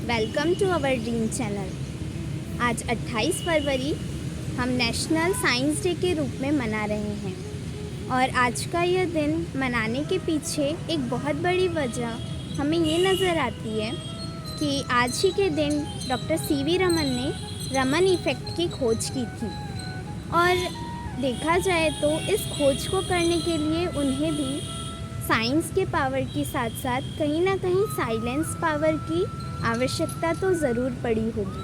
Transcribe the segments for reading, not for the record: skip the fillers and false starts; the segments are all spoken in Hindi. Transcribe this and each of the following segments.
Welcome to our dream channel. आज 28 फरवरी हम नेशनल साइंस डे के रूप में मना रहे हैं और आज का यह दिन मनाने के पीछे एक बहुत बड़ी वजह हमें ये नज़र आती है कि आज ही के दिन डॉक्टर सीवी रमन ने रमन इफ़ेक्ट की खोज की थी। और देखा जाए तो इस खोज को करने के लिए उन्हें भी साइंस के पावर के साथ साथ कहीं ना कहीं साइलेंस पावर की आवश्यकता तो ज़रूर पड़ी होगी,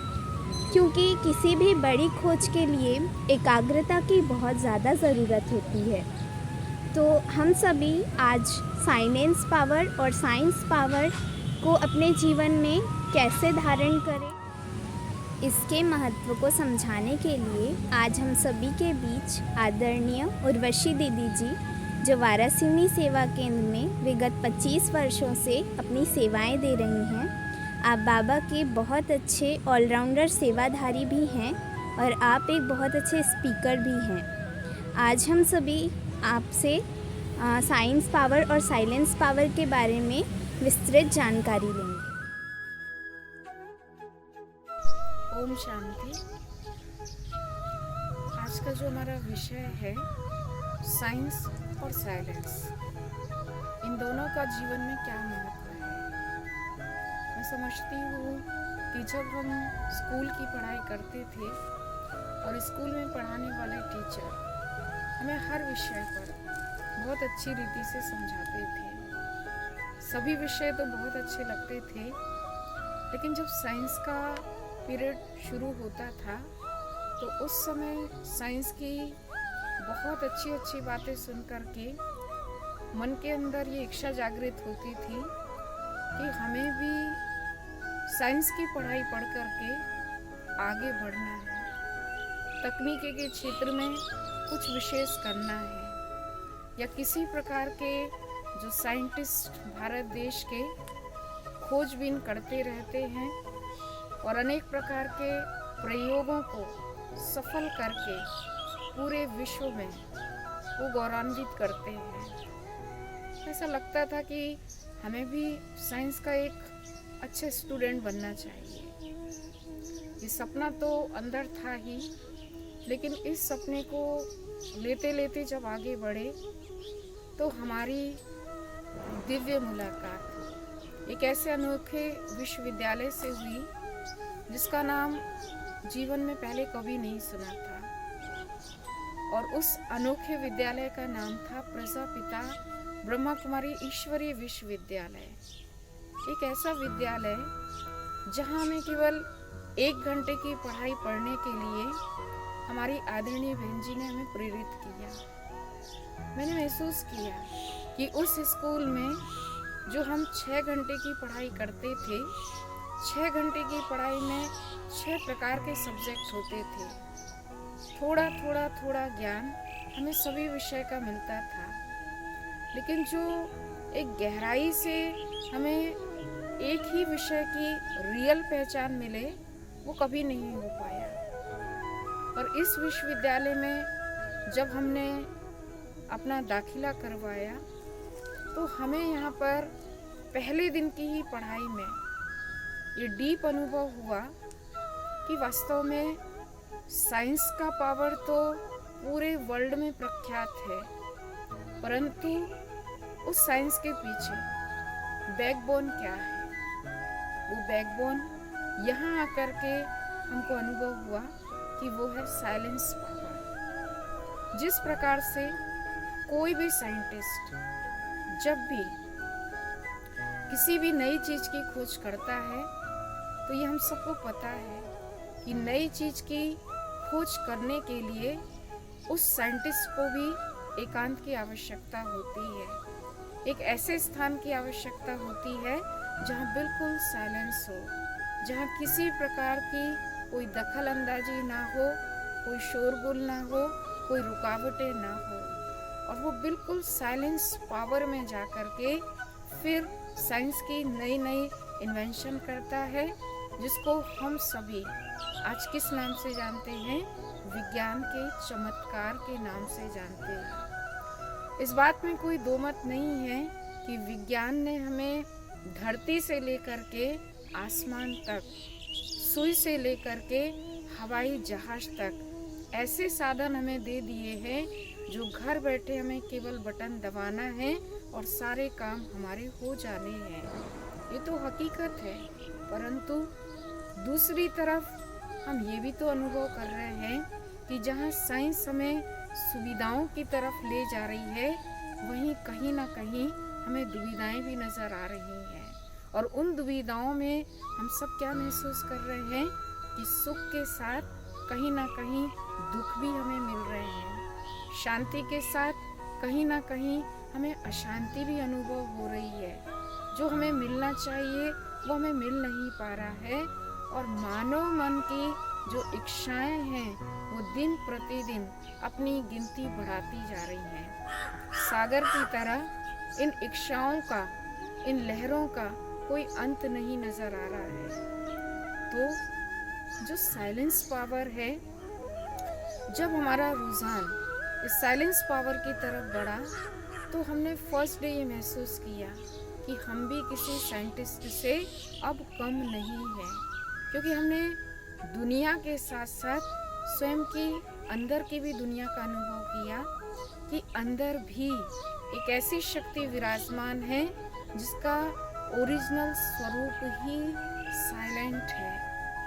क्योंकि किसी भी बड़ी खोज के लिए एकाग्रता की बहुत ज़्यादा ज़रूरत होती है। तो हम सभी आज साइलेंस पावर और साइंस पावर को अपने जीवन में कैसे धारण करें, इसके महत्व को समझाने के लिए आज हम सभी के बीच आदरणीय उर्वशी दीदी जी, जो वारासिनी सेवा केंद्र में विगत 25 वर्षों से अपनी सेवाएं दे रही हैं। आप बाबा के बहुत अच्छे ऑलराउंडर सेवाधारी भी हैं और आप एक बहुत अच्छे स्पीकर भी हैं। आज हम सभी आपसे साइंस पावर और साइलेंस पावर के बारे में विस्तृत जानकारी लेंगे। ओम शांति। आज का जो हमारा विषय है साइंस और साइलेंस, इन दोनों का जीवन में क्या महत्व है। मैं समझती हूँ कि जब हम स्कूल की पढ़ाई करते थे और स्कूल में पढ़ाने वाले टीचर हमें हर विषय पर बहुत अच्छी रीति से समझाते थे। सभी विषय तो बहुत अच्छे लगते थे, लेकिन जब साइंस का पीरियड शुरू होता था तो उस समय साइंस की बहुत अच्छी अच्छी बातें सुन कर के मन के अंदर ये इच्छा जागृत होती थी कि हमें भी साइंस की पढ़ाई पढ़ कर के आगे बढ़ना है, तकनीकी के क्षेत्र में कुछ विशेष करना है, या किसी प्रकार के जो साइंटिस्ट भारत देश के खोजबीन करते रहते हैं और अनेक प्रकार के प्रयोगों को सफल करके पूरे विश्व में वो गौरवान्वित करते हैं। ऐसा लगता था कि हमें भी साइंस का एक अच्छे स्टूडेंट बनना चाहिए। ये सपना तो अंदर था ही, लेकिन इस सपने को लेते लेते जब आगे बढ़े तो हमारी दिव्य मुलाकात एक ऐसे अनोखे विश्वविद्यालय से हुई जिसका नाम जीवन में पहले कभी नहीं सुना था। और उस अनोखे विद्यालय का नाम था प्रजापिता ब्रह्मा कुमारी ईश्वरीय विश्वविद्यालय। एक ऐसा विद्यालय जहां हमें केवल 1 घंटे की पढ़ाई पढ़ने के लिए हमारी आदरणीय बहन जी ने हमें प्रेरित किया। मैंने महसूस किया कि उस स्कूल में जो हम 6 घंटे की पढ़ाई करते थे, 6 घंटे की पढ़ाई में 6 प्रकार के सब्जेक्ट होते थे। थोड़ा थोड़ा थोड़ा ज्ञान हमें सभी विषय का मिलता था, लेकिन जो एक गहराई से हमें एक ही विषय की रियल पहचान मिले वो कभी नहीं हो पाया। और इस विश्वविद्यालय में जब हमने अपना दाखिला करवाया तो हमें यहाँ पर पहले दिन की ही पढ़ाई में ये डीप अनुभव हुआ कि वास्तव में साइंस का पावर तो पूरे वर्ल्ड में प्रख्यात है, परंतु उस साइंस के पीछे बैकबोन क्या है। वो बैकबोन यहाँ आकर के हमको अनुभव हुआ कि वो है साइलेंस पावर। जिस प्रकार से कोई भी साइंटिस्ट जब भी किसी भी नई चीज की खोज करता है तो ये हम सबको पता है कि नई चीज की खोज करने के लिए उस साइंटिस्ट को भी एकांत की आवश्यकता होती है। एक ऐसे स्थान की आवश्यकता होती है जहाँ बिल्कुल साइलेंस हो, जहाँ किसी प्रकार की कोई दखल अंदाजी ना हो, कोई शोरगुल ना हो, कोई रुकावटें ना हो, और वो बिल्कुल साइलेंस पावर में जा कर के फिर साइंस की नई नई इन्वेंशन करता है, जिसको हम सभी आज किस नाम से जानते हैं? विज्ञान के चमत्कार के नाम से जानते हैं। इस बात में कोई दो मत नहीं है कि विज्ञान ने हमें धरती से लेकर के आसमान तक, सुई से लेकर के हवाई जहाज तक ऐसे साधन हमें दे दिए हैं जो घर बैठे हमें केवल बटन दबाना है और सारे काम हमारे हो जाने हैं। ये तो हकीकत है, परंतु दूसरी तरफ हम ये भी तो अनुभव कर रहे हैं कि जहाँ साइंस हमें सुविधाओं की तरफ ले जा रही है, वहीं कहीं ना कहीं हमें दुविधाएं भी नज़र आ रही हैं। और उन दुविधाओं में हम सब क्या महसूस कर रहे हैं कि सुख के साथ कहीं ना कहीं दुख भी हमें मिल रहे हैं, शांति के साथ कहीं ना कहीं हमें अशांति भी अनुभव हो रही है। जो हमें मिलना चाहिए वो हमें मिल नहीं पा रहा है, और मानव मन की जो इच्छाएं हैं वो दिन प्रतिदिन अपनी गिनती बढ़ाती जा रही हैं। सागर की तरह इन इच्छाओं का, इन लहरों का कोई अंत नहीं नजर आ रहा है। तो जो साइलेंस पावर है, जब हमारा रुझान इस साइलेंस पावर की तरफ बढ़ा तो हमने फर्स्ट डे ये महसूस किया कि हम भी किसी साइंटिस्ट से अब कम नहीं है, क्योंकि हमने दुनिया के साथ साथ स्वयं की अंदर की भी दुनिया का अनुभव किया कि अंदर भी एक ऐसी शक्ति विराजमान है जिसका ओरिजिनल स्वरूप ही साइलेंट है,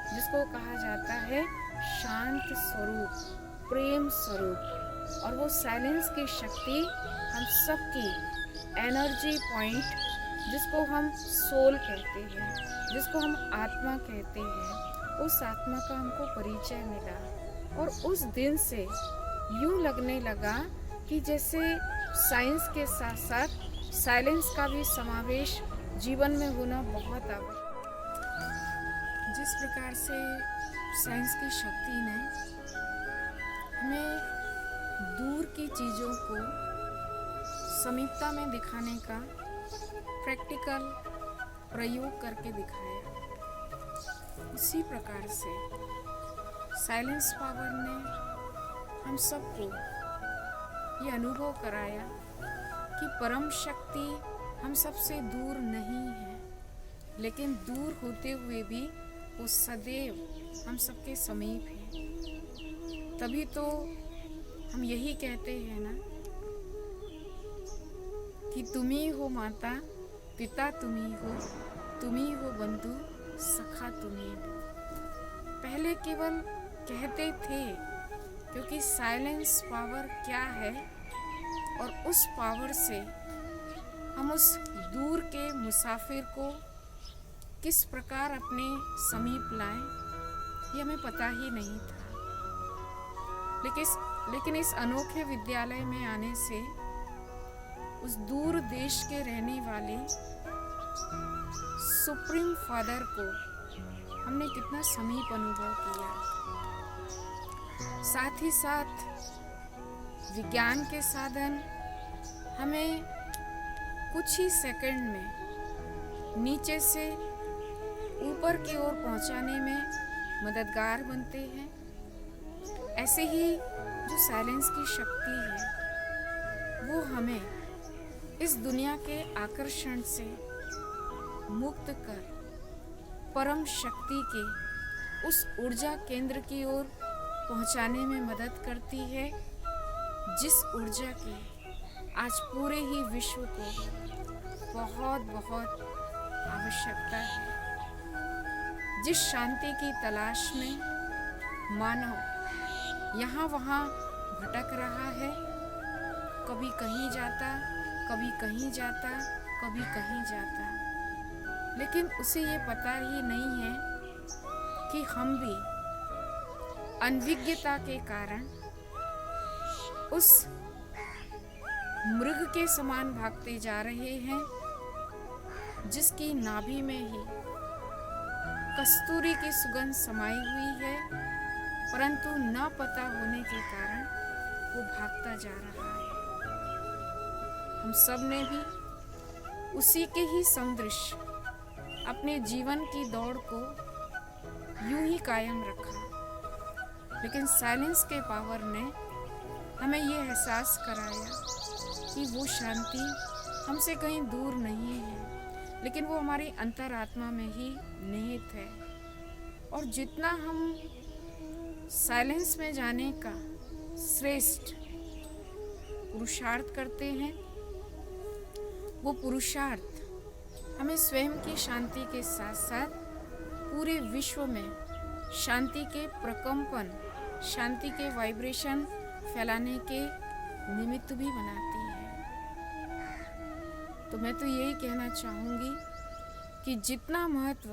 जिसको कहा जाता है शांत स्वरूप, प्रेम स्वरूप। और वो साइलेंस की शक्ति हम सबकी एनर्जी पॉइंट, जिसको हम सोल कहते हैं, जिसको हम आत्मा कहते हैं, उस आत्मा का हमको परिचय मिला। और उस दिन से यूं लगने लगा कि जैसे साइंस के साथ साथ साइलेंस का भी समावेश जीवन में होना बहुत आवश्यक। जिस प्रकार से साइंस की शक्ति ने हमें दूर की चीज़ों को समीपता में दिखाने का प्रैक्टिकल प्रयोग करके दिखाया, उसी प्रकार से साइलेंस पावर ने हम सबको ये अनुभव कराया कि परम शक्ति हम सबसे दूर नहीं है, लेकिन दूर होते हुए भी वो सदैव हम सबके समीप है। तभी तो हम यही कहते हैं ना कि तुम ही हो माता पिता, तुम ही हो बंधु सखा, तुम ही हो। पहले केवल कहते थे, क्योंकि साइलेंस पावर क्या है और उस पावर से हम उस दूर के मुसाफिर को किस प्रकार अपने समीप लाएं, ये हमें पता ही नहीं था। लेकिन इस अनोखे विद्यालय में आने से उस दूर देश के रहने वाले सुप्रीम फादर को हमने कितना समीप अनुभव किया। साथ ही साथ विज्ञान के साधन हमें कुछ ही सेकंड में नीचे से ऊपर की ओर पहुंचाने में मददगार बनते हैं। ऐसे ही जो साइलेंस की शक्ति है वो हमें इस दुनिया के आकर्षण से मुक्त कर परम शक्ति के उस ऊर्जा केंद्र की ओर पहुंचाने में मदद करती है, जिस ऊर्जा की आज पूरे ही विश्व को बहुत बहुत आवश्यकता है। जिस शांति की तलाश में मानव यहाँ वहाँ भटक रहा है, कभी कहीं जाता, कभी कहीं जाता, कभी कहीं जाता, लेकिन उसे ये पता ही नहीं है कि हम भी अनभिज्ञता के कारण उस मृग के समान भागते जा रहे हैं, जिसकी नाभि में ही कस्तूरी की सुगंध समाई हुई है, परंतु न पता होने के कारण वो भागता जा रहा है। हम सब ने भी उसी के ही सदृश अपने जीवन की दौड़ को यूं ही कायम रखा, लेकिन साइलेंस के पावर ने हमें ये एहसास कराया कि वो शांति हमसे कहीं दूर नहीं है, लेकिन वो हमारी अंतरात्मा में ही निहित है। और जितना हम साइलेंस में जाने का श्रेष्ठ पुरुषार्थ करते हैं, वो पुरुषार्थ हमें स्वयं की शांति के साथ साथ पूरे विश्व में शांति के प्रकंपन, शांति के वाइब्रेशन फैलाने के निमित्त भी बनाती है। तो मैं तो यही कहना चाहूँगी कि जितना महत्व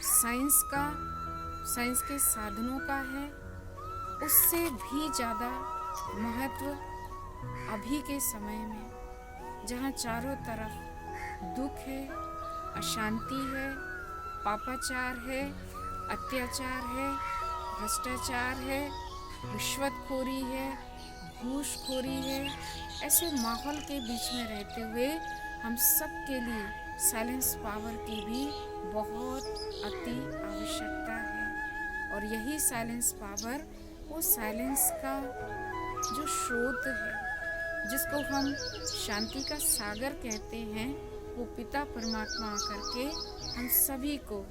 साइंस के साधनों का है, उससे भी ज़्यादा महत्व अभी के समय में, जहाँ चारों तरफ दुख है, अशांति है, पापाचार है, अत्याचार है, भ्रष्टाचार है, रिश्वतखोरी है, घूसखोरी है, ऐसे माहौल के बीच में रहते हुए हम सब के लिए साइलेंस पावर की भी बहुत अति आवश्यकता है। और यही साइलेंस पावर, वो साइलेंस का जो स्रोत है, जिसको हम शांति का सागर कहते हैं, वो पिता परमात्मा आकर के हम सभी को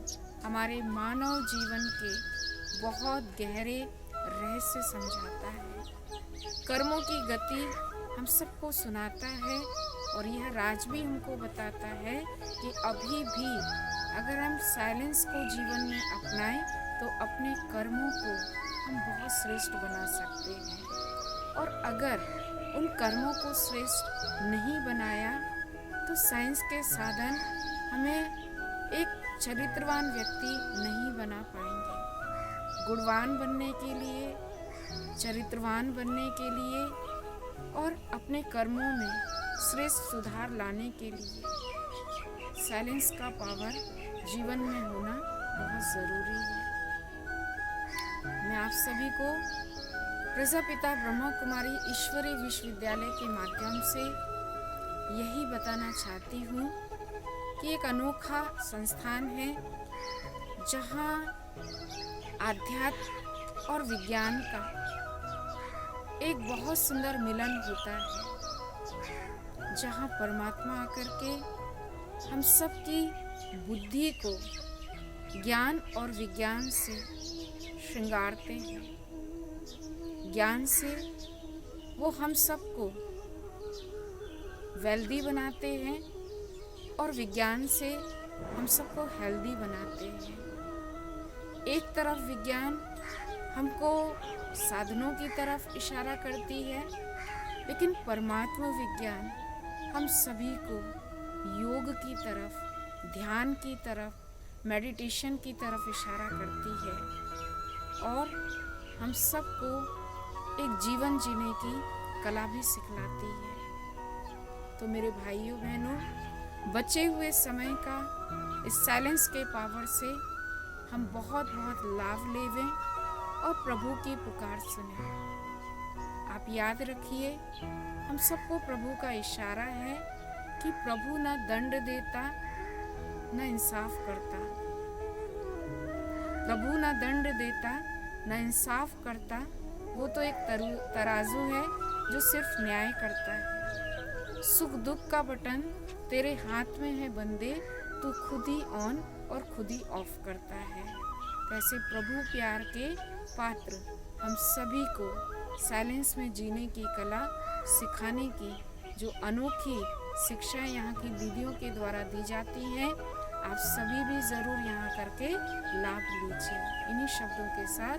हमारे मानव जीवन के बहुत गहरे रहस्य समझाता है। कर्मों की गति हम सबको सुनाता है और यह राज भी हमको बताता है कि अभी भी अगर हम साइलेंस को जीवन में अपनाएं तो अपने कर्मों को हम बहुत श्रेष्ठ बना सकते हैं। और अगर उन कर्मों को श्रेष्ठ नहीं बनाया तो साइंस के साधन हमें एक चरित्रवान व्यक्ति नहीं बना पाएंगे। गुणवान बनने के लिए, चरित्रवान बनने के लिए और अपने कर्मों में श्रेष्ठ सुधार लाने के लिए साइलेंस का पावर जीवन में होना बहुत ज़रूरी है। मैं आप सभी को प्रजापिता ब्रह्मा कुमारी ईश्वरीय विश्वविद्यालय के माध्यम से यही बताना चाहती हूँ कि एक अनोखा संस्थान है जहाँ आध्यात्म और विज्ञान का एक बहुत सुंदर मिलन होता है, जहाँ परमात्मा आकर के हम सबकी बुद्धि को ज्ञान और विज्ञान से श्रृंगारते हैं। ज्ञान से वो हम सबको वेल्दी बनाते हैं और विज्ञान से हम सबको हेल्दी बनाते हैं। एक तरफ विज्ञान हमको साधनों की तरफ इशारा करती है, लेकिन परमात्मा विज्ञान हम सभी को योग की तरफ, ध्यान की तरफ, मेडिटेशन की तरफ इशारा करती है और हम सबको एक जीवन जीने की कला भी सिखलाती है। तो मेरे भाइयों बहनों, बचे हुए समय का इस साइलेंस के पावर से हम बहुत बहुत लाभ लेवें और प्रभु की पुकार सुने। आप याद रखिए, हम सबको प्रभु का इशारा है कि प्रभु न दंड देता न इंसाफ करता। प्रभु न दंड देता न इंसाफ करता, वो तो एक तराजू है जो सिर्फ न्याय करता है। सुख दुख का बटन तेरे हाथ में है बंदे, तू खुद ही ऑन और खुद ही ऑफ करता है। ऐसे प्रभु प्यार के पात्र हम सभी को साइलेंस में जीने की कला सिखाने की जो अनोखी शिक्षा यहाँ की दीदियों के द्वारा दी जाती है, आप सभी भी ज़रूर यहाँ करके लाभ लीजिए। इन्हीं शब्दों के साथ